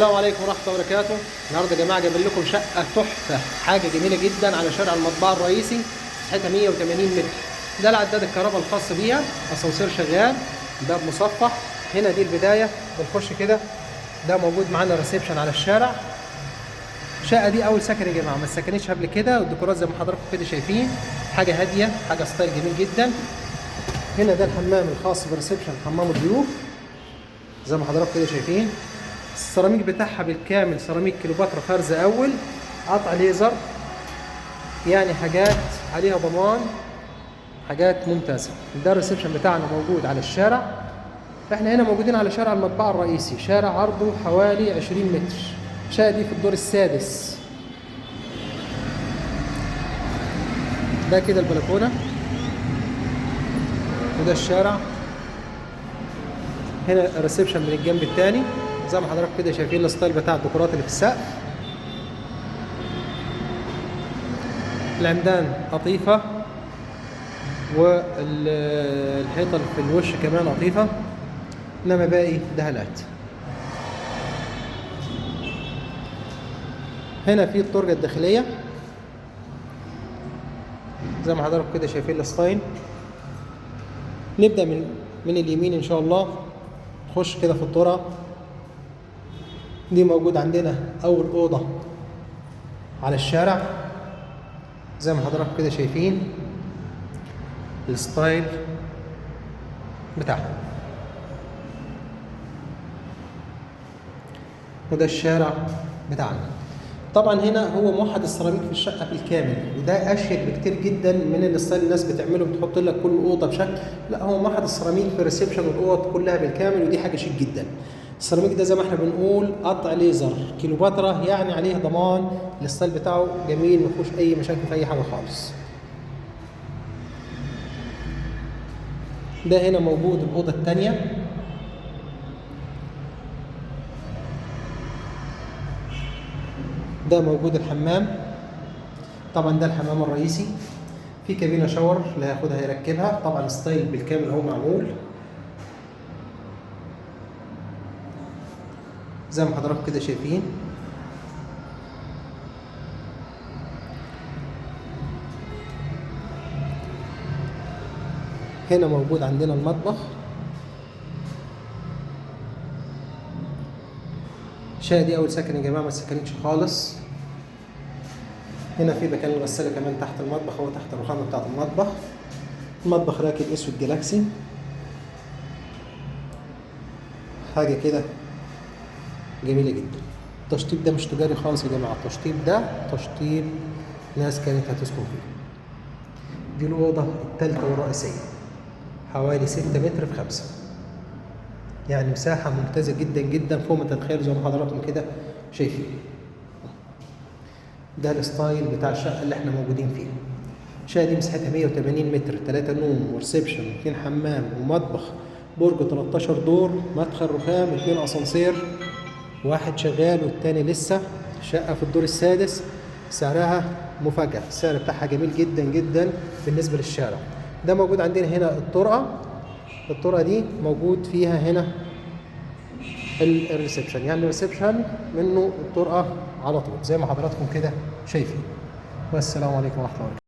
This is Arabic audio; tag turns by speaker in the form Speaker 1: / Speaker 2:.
Speaker 1: السلام عليكم ورحمة الله وبركاته. النهارده يا جماعة جايب لكم شقة تحفة، حاجة جميلة جدا على شارع المطبعة الرئيسي، مساحتها 180 متر. ده العداد الكهرباء الخاص بيها، اسانسير شغال، باب مصفح. هنا دي البداية، بنخش كده، ده موجود معانا ريسبشن على الشارع. الشقة دي أول سكن يا جماعة، ما اتسكنتش قبل كده، والديكورات زي ما حضراتكم كده شايفين، حاجة هادية، حاجة ستايل جميل جدا. هنا ده الحمام الخاص بالريسبشن، حمام الضيوف زي ما حضراتكم كده شايفين. السيراميك بتاعها بالكامل سيراميك كليوباترا فرز اول، قطع ليزر، يعني حاجات عليها ضمان، حاجات ممتازه. ده الريسبشن بتاعنا موجود على الشارع. احنا هنا موجودين على شارع المطبعه الرئيسي، شارع عرضه حوالي 20 متر. الشقه دي في الدور السادس. ده كده البلكونه، وده الشارع. هنا الريسبشن من الجنب الثاني زي ما حضراتكم كده شايفين الستايل بتاع الديكورات اللي في السقف. العمدان قطيفة، والحيطة اللي في الوش كمان قطيفة، انما باقي دهانات. هنا في الطرقة الداخلية زي ما حضراتكم كده شايفين الستايل. نبدأ من اليمين ان شاء الله، نخش كده في الطرقة دي. موجود عندنا اول اوضة على الشارع زي ما حضراتكم كده شايفين الستايل بتاعها. وده الشارع بتاعنا. طبعا هنا هو موحد السيراميك في الشقه بالكامل، وده اشيك بكتير جدا من الستايل الناس بتعمله، بتحط لك كل اوضه بشكل. لا، هو موحد السيراميك في الريسبشن والاوض كلها بالكامل، ودي حاجه شيك جدا. السيراميك ده زي ما احنا بنقول قطع ليزر كيلوباترا، يعني عليه ضمان. الستايل بتاعه جميل، ما فيهوش اي مشاكل في اي حاجه خالص. ده هنا موجود الأوضة الثانية. ده موجود الحمام. طبعا ده الحمام الرئيسي، في كابينة شاور اللي هياخدها يركبها. طبعا ستايل بالكامل هو معمول زي ما حضراتكم كده شايفين. هنا موجود عندنا المطبخ. الشقة دي أول سكن يا جماعة، ما اتسكنتش خالص. هنا في مكان الغسالة كمان تحت المطبخ، هو تحت الرخامة بتاعة المطبخ. المطبخ راكب اسود جالاكسي، حاجة كده جميلة جدا. التشطيب ده مش تجاري خالص يا جماعة، التشطيب ده تشطيب ناس كانت هتسكن فيه. دي الأوضة الثالثة والرئيسية، حوالي 6 متر في 5، يعني مساحة ممتازة جدا جدا فوق ما تتخيلوا زي ما حضراتكم كده شايفين. ده الستايل بتاع الشقة اللي احنا موجودين فيها. الشقة دي مساحتها 180 متر، 3 نوم وريسبشن، 2 حمام ومطبخ، برج 13 دور، مدخل رخام، 2 اسانسير، واحد شغال والتاني لسه. الشقة في الدور السادس، سعرها مفاجأة، السعر بتاعها جميل جدا جدا بالنسبة للشارع. ده موجود عندنا هنا الطرقة دي موجود فيها هنا الريسبشن، يعني الريسبشن منه الطرقة على طول زي ما حضراتكم كده شايفين. والسلام عليكم ورحمة الله وبركاته.